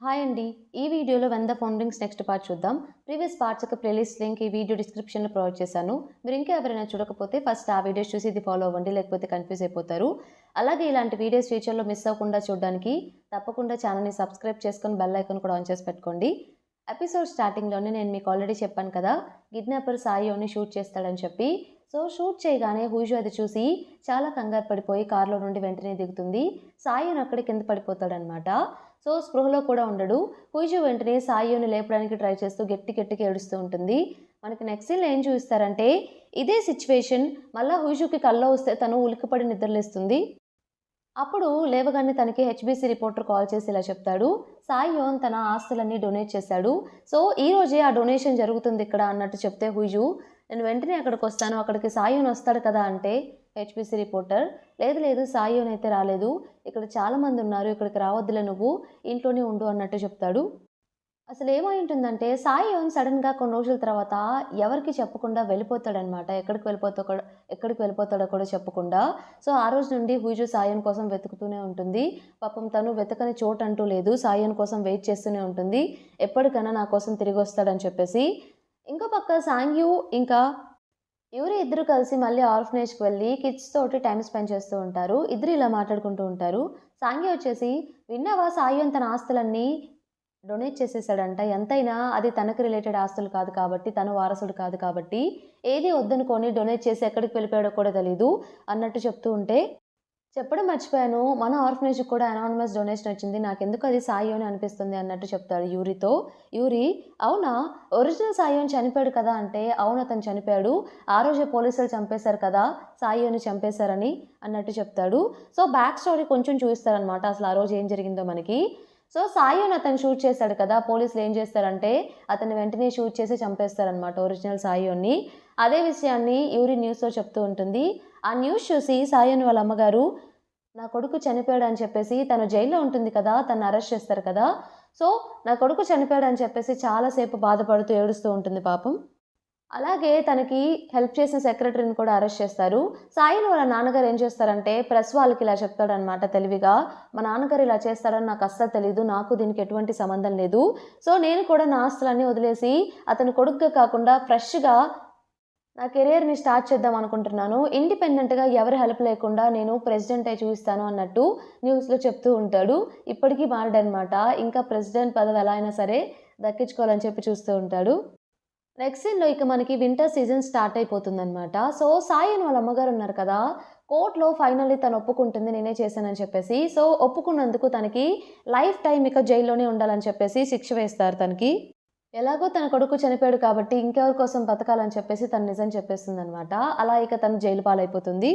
Hi అండి. ఈ వీడియోలో 'when the phone rings' next part చూద్దాం. ప్రీవియస్ పార్ట్స్ యొక్క ప్లేలిస్ట్ లింక్ ఈ వీడియో డిస్క్రిప్షన్‌లో ప్రొవైడ్ చేశాను. మీరు ఇంకా ఎవరైనా చూడకపోతే ఫస్ట్ ఆ వీడియోస్ చూసి ఇది ఫాలో అవ్వండి. లేకపోతే కన్‌ఫ్యూజ్ అయిపోతారు. అలాగే ఇలాంటి వీడియోస్ ఫ్యూచర్‌లో మిస్ అవ్వకుండా చూడడానికి తప్పకుండా ఛానెల్‌ని సబ్స్క్రైబ్ చేసుకొని బెల్ ఐకాన్ కూడా ఆన్ చేసి పెట్టుకోండి. ఎపిసోడ్ స్టార్టింగ్‌లోనే నేను మీకు ఆల్రెడీ చెప్పాను కదా! కిడ్నాపర్ సాయియోని షూట్ చేస్తాడని చెప్పి. సో, షూట్ చేయగానే హుజు అది చూసి చాలా కంగారు పడిపోయి కార్‌లో నుండి వెంటనే దిగుతుంది. సాయియోన్ అక్కడే కింద పడిపోతాడనమాట. సో, స్పృహలో కూడా ఉండడు. హుజు వెంటనే సాయియోని లేపడానికి ట్రై చేస్తూ గట్టిగా ఏడుస్తూ ఉంటుంది. మనకి నెక్స్ట్ సీన్‌లో ఏం చూపిస్తారంటే ఇదే సిట్యుయేషన్ మళ్ళా హుజుకి కల్లో వస్తే తను ఉలిక్కిపడి నిద్రలేస్తుంది. అప్పుడు లేవగానే తనకి హెచ్‌బీసీ రిపోర్టర్ కాల్ చేసి ఇలా చెప్తాడు. సాయియోన్ తన ఆస్తులన్నీ డొనేట్ చేశాడు. సో, ఈరోజే ఆ డొనేషన్ జరుగుతుంది ఇక్కడ అన్నట్టు చెప్తే హుజు, నేను వెంటనే అక్కడికొస్తాను. అక్కడికి సాయియోన్ వస్తాడు కదా అంటే హెచ్‌బీసీ రిపోర్టర్, లేదు సాయియోన్ అయితే రాలేదు. ఇక్కడ చాలామంది ఉన్నారు. ఇక్కడికి రావద్దులే నువ్వు. ఇంట్లోనే ఉండు అన్నట్టు చెప్తాడు. అసలేమై ఉంటుందంటే సాయియోన్ సడెన్‌గా కొన్ని రోజుల తర్వాత ఎవరికీ చెప్పకుండా వెళ్ళిపోతాడనమాట. ఎక్కడికి వెళ్ళిపోతాడో కూడా చెప్పకుండా. సో, ఆ రోజు నుండి హుజు సాయియోన్ కోసం వెతుకుతూనే ఉంటుంది. పాపం తను వెతకని చోటంటూ లేదు. సాయియోన్ కోసం వెయిట్ చేస్తూనే ఉంటుంది. ఎప్పటికైనా నా కోసం తిరిగొస్తాడని చెప్పేసి. ఇంకో పక్క సాంగ్యూ ఇంకా యూరి ఇద్దరు కలిసి మళ్ళీ ఆర్ఫనేజ్‌కి వెళ్ళి కిడ్స్ తోటి టైమ్ స్పెండ్ చేస్తూ ఉంటారు. ఇద్దరు ఇలా మాట్లాడుకుంటూ ఉంటారు. సాంగ్య వచ్చేసి, "విన్నావా సాయియోన్ తన ఆస్తులన్నీ డొనేట్ చేసేసాడంట. ఎంతైనా అది తనకి రిలేటెడ్ ఆస్తులు కాదు కాబట్టి, తను వారసుడు కాదు కాబట్టి, ఏది వద్దనుకోని డొనేట్ చేసి ఎక్కడికి వెళ్ళిపోయాడో కూడా తెలీదు" అన్నట్టు చెప్తూ ఉంటే, చెప్పడం మర్చిపోయాను. మన ఆర్ఫనేజ్‌కి కూడా అనానిమస్ డొనేషన్ వచ్చింది. నాకెందుకు అది సాయియోనే అనిపిస్తుంది అన్నట్టు చెప్తాడు యూరితో. యూరి, అవునా? ఒరిజినల్ సాయియోన్ చనిపోయాడు కదా అంటే, అవును అతను చనిపోయాడు. ఆ రోజే పోలీసులు చంపేశారు కదా! సాయియోని చంపేశారని అన్నట్టు చెప్తాడు. సో, బ్యాక్ స్టోరీ కొంచెం చూయిస్తారనమాట. అసలు ఆ రోజు ఏం జరిగిందో మనకి. సో, సాయియోన్ అతను షూట్ చేశాడు కదా! పోలీసులు ఏం చేస్తారంటే, అతన్ని వెంటనే షూట్ చేసి చంపేస్తారనమాట ఒరిజినల్ సాయియోన్ని. అదే విషయాన్ని యూరి న్యూస్‌లో చెప్తూ ఉంటుంది. ఆ న్యూస్ చూసి సాయియోన్ వాళ్ళ అమ్మగారు, నా కొడుకు చనిపోయాడని చెప్పేసి తను జైల్‌లో ఉంటుంది కదా! తనని అరెస్ట్ చేస్తారు కదా! సో, నా కొడుకు చనిపోయాడని చెప్పేసి చాలా సేపు బాధపడుతూ ఏడుస్తూ ఉంటుంది పాపం. అలాగే తనకి హెల్ప్ చేసిన సెక్రటరీని కూడా అరెస్ట్ చేస్తారు. సాయిని వాళ్ళ నాన్నగారు ఏం చేస్తారంటే ప్రెస్ వాళ్ళకి ఇలా చెప్తాడనమాట తెలివిగా. మా నాన్నగారు ఇలా చేస్తారని నాకు అస్సలు తెలీదు. నాకు దీనికి ఎటువంటి సంబంధం లేదు. సో, నేను కూడా నా ఆస్తులన్నీ వదిలేసి అతని కొడుకుగా కాకుండా ఫ్రెష్‌గా నా కెరియర్‌ని స్టార్ట్ చేద్దాం అనుకుంటున్నాను. ఇండిపెండెంట్‌గా ఎవరి హెల్ప్ లేకుండా నేను ప్రెసిడెంట్ అయి చూపిస్తాను అన్నట్టు న్యూస్‌లో చెప్తూ ఉంటాడు. ఇప్పటికీ మారడనమాట. ఇంకా ప్రెసిడెంట్ పదవి ఎలా అయినా సరే దక్కించుకోవాలని చెప్పి చూస్తూ ఉంటాడు. నెక్స్ట్ సీన్‌లో ఇక మనకి వింటర్ సీజన్ స్టార్ట్ అయిపోతుందనమాట. సో, సాయిన్ వాళ్ళ అమ్మగారు ఉన్నారు కదా! కోర్ట్‌లో ఫైనల్లీ తను ఒప్పుకుంటుంది నేనే చేశానని చెప్పేసి. సో, ఒప్పుకున్నందుకు తనకి లైఫ్ టైమ్ ఇక జైల్లోనే ఉండాలని చెప్పేసి శిక్ష వేస్తారు తనకి. ఎలాగో తన కొడుకు చనిపోయాడు కాబట్టి ఇంకెవరి కోసం బతకాలని చెప్పేసి తను నిజం చెప్పేస్తుందనమాట. అలా ఇక తను జైలు పాలైపోతుంది.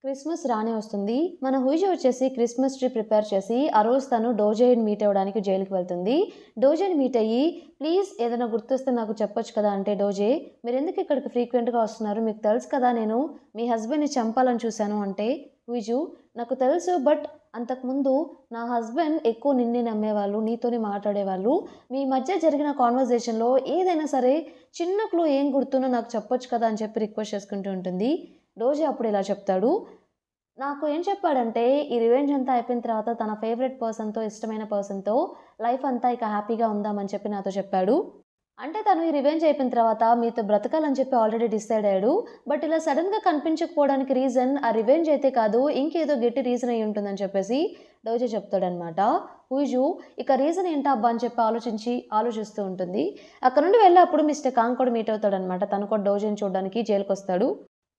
క్రిస్మస్ రానే వస్తుంది. మన హుయిజి వచ్చేసి క్రిస్మస్ ట్రీ ప్రిపేర్ చేసి ఆ రోజు తను డోజేని మీట్ అవ్వడానికి జైలుకి వెళ్తుంది. డోజేని మీట్ అయ్యి, "ప్లీజ్ ఏదైనా గుర్తొస్తే నాకు చెప్పొచ్చు కదా" అంటే డోజే, "మీరెందుకు ఇక్కడికి ఫ్రీక్వెంట్‌గా వస్తున్నారు? మీకు తెలుసు కదా నేను మీ హస్బెండ్‌ని చంపాలని చూశాను" అంటే హుయిజు, "నాకు తెలుసు. బట్ అంతకుముందు నా హస్బెండ్ ఎక్కువ నిన్నే నమ్మేవాళ్ళు. నీతోనే మాట్లాడేవాళ్ళు. మీ మధ్య జరిగిన కాన్వర్జేషన్‌లో ఏదైనా సరే చిన్న క్లూ ఏం గుర్తున్నా నాకు చెప్పొచ్చు కదా" అని చెప్పి రిక్వెస్ట్ చేసుకుంటూ ఉంటుంది. డోజే అప్పుడు ఇలా చెప్తాడు. నాకు ఏం చెప్పాడంటే, ఈ రివెంజ్ అంతా అయిపోయిన తర్వాత తన ఫేవరెట్ పర్సన్‌తో, ఇష్టమైన పర్సన్‌తో లైఫ్ అంతా ఇక హ్యాపీగా ఉందామని చెప్పి నాతో చెప్పాడు. అంటే తను ఈ రివెంజ్ అయిపోయిన తర్వాత మీతో బ్రతకాలని చెప్పి ఆల్రెడీ డిసైడ్ అయ్యాడు. బట్ ఇలా సడెన్‌గా కనిపించకపోవడానికి రీజన్ ఆ రివెంజ్ అయితే కాదు, ఇంకేదో గట్టి రీజన్ అయ్యి ఉంటుందని చెప్పేసి డోజే చెప్తాడనమాట. హుయిజు ఇక రీజన్ ఏంటా అబ్బా అని చెప్పి ఆలోచిస్తూ ఉంటుంది. అక్కడ నుండి వెళ్ళి అప్పుడు మిస్టర్ కాంగ్ కూడా మీట్ అవుతాడనమాట. తను కూడా డోజేని చూడడానికి జైలుకొస్తాడు.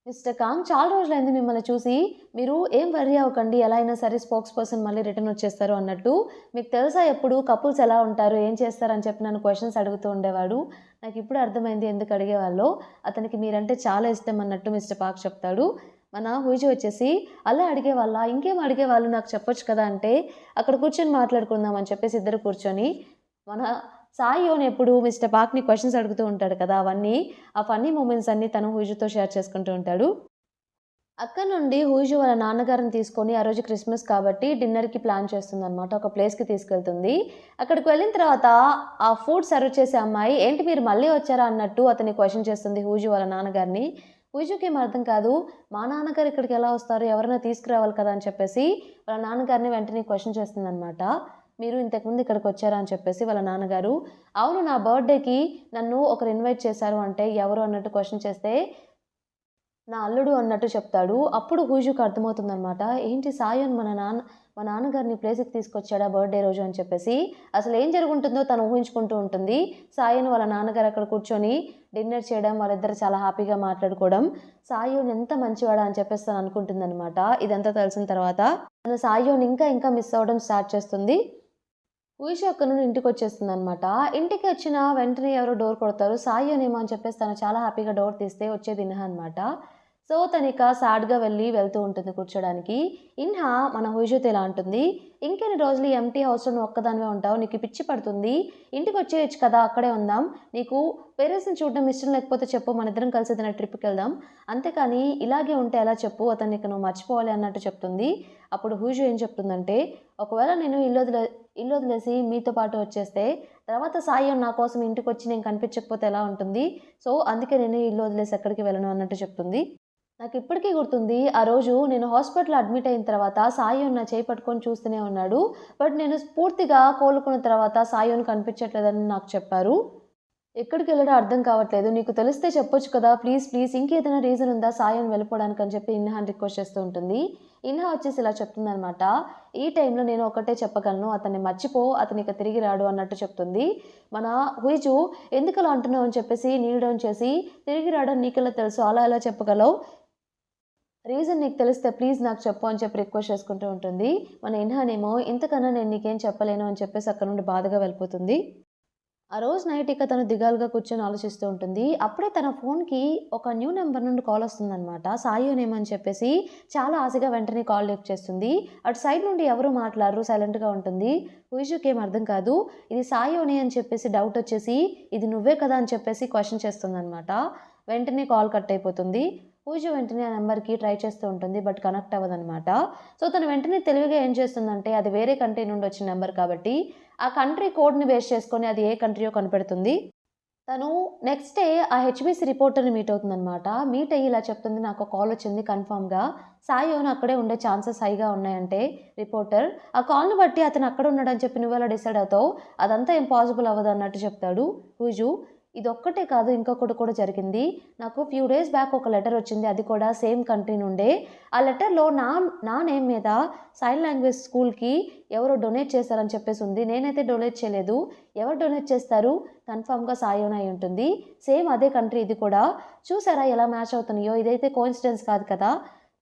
మిస్టర్ కాంగ్, చాలా రోజులైంది మిమ్మల్ని చూసి. మీరు ఏం వర్రీ అవ్వకండి. ఎలా అయినా సరే స్పోక్స్ పర్సన్ మళ్ళీ రిటర్న్ వచ్చేస్తారు అన్నట్టు. మీకు తెలుసా ఎప్పుడు కపుల్స్ ఎలా ఉంటారు? ఏం చేస్తారని చెప్పి నన్ను క్వెషన్స్ అడుగుతూ ఉండేవాడు. నాకిప్పుడు అర్థమైంది ఎందుకు అడిగేవాళ్ళో. అతనికి మీరంటే చాలా ఇష్టం అన్నట్టు మిస్టర్ పాక్ చెప్తాడు. మన హుయిజి వచ్చేసి, అలా అడిగేవాళ్ళా? ఇంకేం అడిగేవాళ్ళు నాకు చెప్పొచ్చు కదా! అంటే అక్కడ కూర్చొని మాట్లాడుకుందాం అని చెప్పేసి ఇద్దరు కూర్చొని మన సాయియోన్ ఎప్పుడు మిస్టర్ పాక్‌ని క్వెషన్స్ అడుగుతూ ఉంటాడు కదా! ఆ ఫన్నీ మూమెంట్స్ అన్నీ తను హుయిజుతో షేర్ చేసుకుంటూ ఉంటాడు. అక్కడి నుండి హుయిజు వాళ్ళ నాన్నగారిని తీసుకొని ఆ రోజు క్రిస్మస్ కాబట్టి డిన్నర్‌కి ప్లాన్ చేస్తుందనమాట. ఒక ప్లేస్‌కి తీసుకెళ్తుంది. అక్కడికి వెళ్ళిన తర్వాత ఆ ఫుడ్ సర్వ్ చేసే అమ్మాయి, "ఏంటి మీరు మళ్ళీ వచ్చారా?" అన్నట్టు అతన్ని క్వెషన్ చేస్తుంది హుయిజు వాళ్ళ నాన్నగారిని. హుయిజుకేం అర్థం కాదు. మా నాన్నగారు ఇక్కడికి ఎలా వస్తారు? ఎవరైనా తీసుకురావాలి కదా! అని చెప్పేసి వాళ్ళ నాన్నగారిని వెంటనే క్వెషన్ చేస్తుందనమాట. మీరు ఇంతకుముందు ఇక్కడికి వచ్చారా అని చెప్పేసి వాళ్ళ నాన్నగారు, అవును నా బర్త్డేకి నన్ను ఒకరు ఇన్వైట్ చేశారు అంటే ఎవరు అన్నట్టు క్వశ్చన్ చేస్తే నా అల్లుడు అన్నట్టు చెప్తాడు. అప్పుడు హుయిజుకి అర్థమవుతుందనమాట. ఏంటి సాయన్ మా నాన్నగారిని ప్లేస్‌కి తీసుకొచ్చాడా బర్త్‌డే రోజు అని చెప్పేసి. అసలేం జరుగుంటుందో తను ఊహించుకుంటూ ఉంటుంది. సాయన్ వాళ్ళ నాన్నగారు అక్కడ కూర్చొని డిన్నర్ చేయడం, వాళ్ళిద్దరూ చాలా హ్యాపీగా మాట్లాడుకోవడం. సాయూన్ ఎంత మంచివాడా అని చెప్పేసి తను అనుకుంటుందనమాట. ఇదంతా తెలిసిన తర్వాత తను సాయూన్ ఇంకా ఇంకా మిస్ అవ్వడం స్టార్ట్ చేస్తుంది. హుయిషు అక్కడి నుండి ఇంటికొచ్చేస్తుందనమాట. ఇంటికి వచ్చిన వెంటనే ఎవరో డోర్ కొడతారు. సాయూనేమో అని చెప్పేసి తను చాలా హ్యాపీగా డోర్ తీస్తే వచ్చేది ఇన్హా అనమాట. సో, తనిక సాడ్‌గా వెళ్తూ ఉంటుంది కూర్చోడానికి. ఇన్హా మన హుయిషుతో ఇలా అంటుంది, "ఇంకెన్ని రోజులు ఈ ఎంప్టీ హౌస్‌లో నువ్వు ఒక్కదానివే ఉంటావు. నీకు పిచ్చి పడుతుంది. ఇంటికొచ్చేయొచ్చు కదా! అక్కడే ఉందాం. నీకు పేరెంట్స్‌ని చూడడం ఇష్టం లేకపోతే చెప్పు. మనిద్దరం కలిసి ఏదైనా ట్రిప్‌కెళ్దాం. అంతేకానీ ఇలాగే ఉంటే ఎలా చెప్పు? అతన్ని ఇక నువ్వు మర్చిపోవాలి" అన్నట్టు చెప్తుంది. అప్పుడు హుయిషు ఏం చెప్తుందంటే, "ఒకవేళ నేను ఇల్లొదిలేసి మీతో పాటు వచ్చేస్తే, తర్వాత సాయం నా కోసం ఇంటికొచ్చి నేను కనిపించకపోతే ఎలా ఉంటుంది? సో, అందుకే నేను ఇల్లు వదిలేసి ఎక్కడికి వెళ్ళను" అన్నట్టు చెప్తుంది. నాకిప్పటికీ గుర్తుంది. ఆ రోజు నేను హాస్పిటల్‌లో అడ్మిట్ అయిన తర్వాత సాయూన్ నా చేయి పట్టుకొని చూస్తూనే ఉన్నాడు. బట్ నేను పూర్తిగా కోలుకున్న తర్వాత సాయూన్ కనిపించట్లేదని నాకు చెప్పారు. ఎక్కడికెళ్ళడో అర్థం కావట్లేదు. నీకు తెలిస్తే చెప్పొచ్చు కదా! ప్లీజ్, ప్లీజ్ ఇంకేదైనా రీజన్ ఉందా సాయూన్ వెళ్ళిపోవడానికి అని చెప్పి ఇన్హాని రిక్వెస్ట్ చేస్తూ ఉంటుంది. ఇన్హా వచ్చేసి ఇలా చెప్తుందనమాట. ఈ టైంలో నేను ఒకటే చెప్పగలను. అతన్ని మర్చిపో. అతను ఇక తిరిగి రాడు అన్నట్టు చెప్తుంది. మన హుయిజు ఎందుకలా అంటున్నావు అని చెప్పేసి నీల్ డౌన్ చేసి తిరిగి రాడని నీకెలా తెలుసు? అలా ఎలా చెప్పగలవు? రీజన్ నీకు తెలిస్తే ప్లీజ్ నాకు చెప్పు అని చెప్పి రిక్వెస్ట్ చేసుకుంటూ ఉంటుంది. మన ఇన్హానేమో ఇంతకన్నా నేను నీకేం చెప్పలేను అని చెప్పేసి అక్కడి నుండి బాధగా వెళ్ళిపోతుంది. ఆ రోజు నైట్ ఇక తను దిగాలుగా కూర్చొని ఆలోచిస్తూ ఉంటుంది. అప్పుడే తన ఫోన్‌కి ఒక న్యూ నంబర్ నుండి కాల్ వస్తుందనమాట. సాయి నేమ్ అని చెప్పేసి చాలా ఆశగా వెంటనే కాల్ లిఫ్ట్ చేస్తుంది. అటు సైడ్ నుండి ఎవరు మాట్లాడరు. సైలెంట్‌గా ఉంటుంది. హుయిజుకేం అర్థం కాదు. ఇది సాయోనే అని చెప్పేసి డౌట్ వచ్చేసి ఇది నువ్వే కదా అని చెప్పేసి క్వెషన్ చేస్తుందనమాట. వెంటనే కాల్ కట్ అయిపోతుంది. హుయిజు వెంటనే ఆ నంబర్‌కి ట్రై చేస్తూ ఉంటుంది. But connect అవ్వదనమాట. సో, తను వెంటనే తెలివిగా ఏం చేస్తుందంటే అది వేరే కంట్రీ నుండి వచ్చిన నంబర్ కాబట్టి ఆ కంట్రీ కోడ్‌ని బేస్ చేసుకొని అది ఏ కంట్రీయో కనిపెడుతుంది. తను నెక్స్ట్ డే ఆ హెచ్‌బీసీ రిపోర్టర్‌ని మీట్ అవుతుందనమాట. మీట్ అయ్యి ఇలా చెప్తుంది, "నాకు కాల్ వచ్చింది కన్ఫర్మ్‌గా. సాయోన్ అక్కడే ఉండే ఛాన్సెస్ హైగా ఉన్నాయంటే" రిపోర్టర్, "ఆ కాల్‌ని బట్టి అతను అక్కడ ఉన్నాడని చెప్పి నువ్వెలా డిసైడ్ అవుతావు? అదంతా ఇంపాసిబుల్ అవ్వదు" అన్నట్టు చెప్తాడు హుయిజు. ఇదొక్కటే కాదు ఇంకొకటి కూడా జరిగింది. నాకు ఫ్యూ డేస్ బ్యాక్ ఒక లెటర్ వచ్చింది. అది కూడా సేమ్ కంట్రీ నుండే. ఆ లెటర్‌లో నా నేమ్ మీద సైన్ లాంగ్వేజ్ స్కూల్‌కి ఎవరో డొనేట్ చేశారని చెప్పేసి ఉంది. నేనైతే డొనేట్ చేయలేదు. ఎవరు డొనేట్ చేస్తారు? కన్ఫర్మ్‌గా సాయోన్ అయి ఉంటుంది. సేమ్ అదే కంట్రీ ఇది కూడా. చూసారా ఎలా మ్యాచ్ అవుతున్నాయో? ఇదైతే కోయిన్సిడెన్స్ కాదు కదా!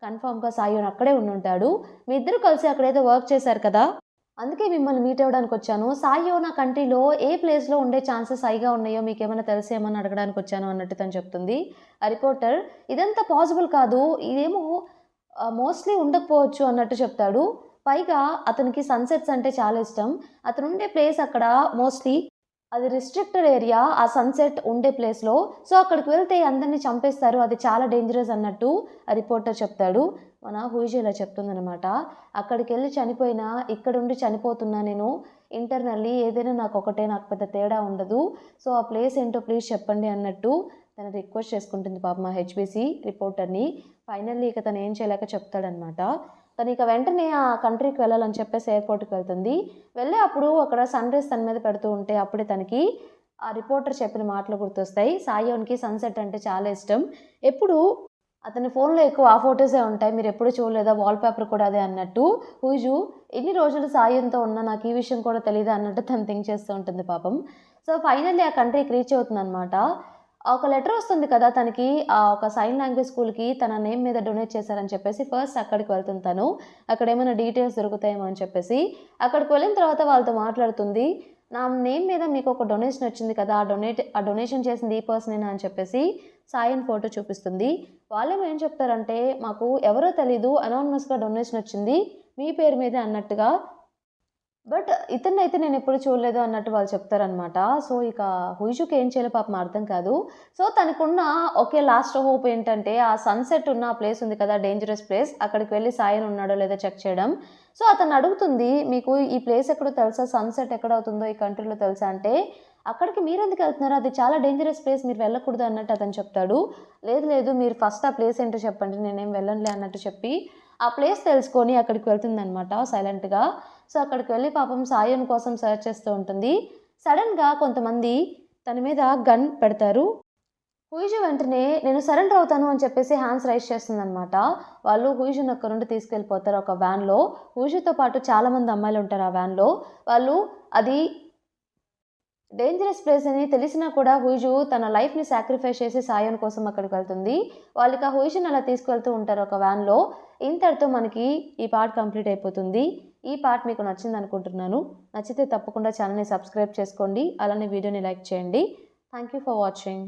కన్ఫర్మ్‌గా సాయోన్ అక్కడే ఉండుంటాడు. మీ ఇద్దరు కలిసి అక్కడేదో వర్క్ చేశారు కదా! అందుకే మిమ్మల్ని మీట్ అవ్వడానికొచ్చాను. సాయోనా కంట్రీలో ఏ ప్లేస్‌లో ఉండే ఛాన్సెస్ హైగా ఉన్నాయో మీకేమైనా తెలిసేమో అని అడగడానికొచ్చాను అన్నట్టు తను చెప్తుంది. ఆ రిపోర్టర్, ఇదంతా పాసిబుల్ కాదు. ఇదేమో మోస్ట్‌లీ ఉండకపోవచ్చు అన్నట్టు చెప్తాడు. పైగా అతనికి సన్‌సెట్స్ అంటే చాలా ఇష్టం. అతనుండే ప్లేస్ అక్కడ మోస్ట్‌లీ అది రిస్ట్రిక్టెడ్ ఏరియా. ఆ సన్‌సెట్ ఉండే ప్లేస్‌లో. సో, అక్కడికి వెళ్తే అందరిని చంపేస్తారు. అది చాలా డేంజరస్ అన్నట్టు ఆ రిపోర్టర్ చెప్తాడు. మన హుయిజు ఇలా చెప్తుందనమాట. అక్కడికెళ్ళి చనిపోయినా, ఇక్కడుండి చనిపోతున్నా నేను ఇంటర్నల్లీ ఏదైనా నాకొకటే. నాకు పెద్ద తేడా ఉండదు. సో, ఆ ప్లేస్ ఏంటో ప్లీజ్ చెప్పండి అన్నట్టు తను రిక్వెస్ట్ చేసుకుంటుంది పాపం ఆ హెచ్‌బీసీ రిపోర్టర్‌ని. ఫైనల్లీ ఇక తను ఏం చేయలేక చెప్తాడనమాట. తనిక వెంటనే ఆ కంట్రీకి వెళ్ళాలని చెప్పేసి ఎయిర్‌పోర్ట్‌కి వెళ్తుంది. వెళ్ళే అప్పుడు అక్కడ సన్‌రైజ్ తన మీద పెడుతూ ఉంటే అప్పుడే తనకి ఆ రిపోర్టర్ చెప్పిన మాటలు గుర్తొస్తాయి. సాయోన్‌కి సన్‌సెట్ అంటే చాలా ఇష్టం. ఎప్పుడు అతని ఫోన్‌లో ఎక్కువ ఆ ఫోటోసే ఉంటాయి. మీరెప్పుడు చూడలేదా? వాల్‌పేపర్ కూడా అదే అన్నట్టు. హుయిజు ఇన్ని రోజులు సాయంతో ఉన్నా నాకు ఈ విషయం కూడా తెలీదా అన్నట్టు తను థింక్ చేస్తూ ఉంటుంది పాపం. సో, ఫైనల్లీ ఆ కంట్రీకి రీచ్ అవుతుందనమాట. ఒక లెటర్ వస్తుంది కదా! తనకి ఒక సైన్ లాంగ్వేజ్ స్కూల్‌కి తన నేమ్ మీద డొనేట్ చేశారని చెప్పేసి ఫస్ట్ అక్కడికి వెళ్తుంది తను. అక్కడేమైనా డీటెయిల్స్ దొరుకుతాయేమో అని చెప్పేసి. అక్కడికి వెళ్ళిన తర్వాత వాళ్ళతో మాట్లాడుతుంది. నా నేమ్ మీద మీకొక డొనేషన్ వచ్చింది కదా! ఆ డొనేషన్ చేసింది ఈ పర్సనేనా అని చెప్పేసి సాయన్ ఫోటో చూపిస్తుంది. వాళ్ళేమో ఏం చెప్తారంటే, మాకు ఎవరో తెలీదు అనానిమస్‌గా డొనేషన్ వచ్చింది. మీ పేరు మీదే అన్నట్టుగా. బట్ ఇతన్నైతే నేనెప్పుడు చూడలేదు అన్నట్టు వాళ్ళు చెప్తారనమాట. సో, ఇక హుయిషుకి ఏం చేయాలో పాపం అర్థం కాదు. సో, తనకున్న ఒకే లాస్ట్ హోప్ ఏంటంటే, ఆ సన్‌సెట్ ఉన్న ఆ ప్లేస్ ఉంది కదా! Dangerous place. అక్కడికి వెళ్లి సాయన్ ఉన్నాడో లేదో చెక్ చేయడం. సో, అతన్నడుగుతుంది, "మీకు ఈ ప్లేస్ ఎక్కడో తెలుసా? సన్‌సెట్ ఎక్కడవుతుందో ఈ కంట్రీలో తెలుసా?" అంటే, "అక్కడికి మీరెందుకెళ్తున్నారు? అది చాలా డేంజరస్ ప్లేస్. మీరు వెళ్ళకూడదు" అన్నట్టు అతను చెప్తాడు. "లేదు, లేదు. మీరు ఫస్ట్ ఆ ప్లేస్ ఏంటో చెప్పండి. నేనేం వెళ్ళనులే" అన్నట్టు చెప్పి, ఆ ప్లేస్ తెలుసుకొని అక్కడికి వెళ్తుందనమాట సైలెంట్‌గా. సో అక్కడికి వెళ్ళి పాపం సాయన్ కోసం సర్చ్ చేస్తూ ఉంటుంది. సడన్గా కొంతమంది తన మీద గన్ పెడతారు. హుయిజు వెంటనే నేను సరెండర్ అవుతాను అని చెప్పేసి హ్యాండ్స్ రైజ్ చేస్తుందనమాట. వాళ్ళు హుయిజుని అక్కడ నుండి తీసుకెళ్ళిపోతారు ఒక వ్యాన్లో. హుయిజుతో పాటు చాలామంది అమ్మాయిలు ఉంటారు ఆ వ్యాన్లో. వాళ్ళు అది డేంజరస్ ప్లేస్ అని తెలిసినా కూడా హుయిజు తన లైఫ్ని సాక్రిఫైస్ చేసి సాయన్ కోసం అక్కడికి వెళ్తుంది. వాళ్ళకి ఆ హుయిజుని అలా తీసుకెళ్తూ ఉంటారు ఒక వ్యాన్లో. ఇంతటితో మనకి ఈ పార్ట్ కంప్లీట్ అయిపోతుంది. ఈ పార్ట్ మీకు నచ్చింది అనుకుంటున్నాను. నచ్చితే తప్పకుండా ఛానల్ని సబ్స్క్రైబ్ చేసుకోండి. అలానే వీడియోని లైక్ చేయండి. Thank you for watching.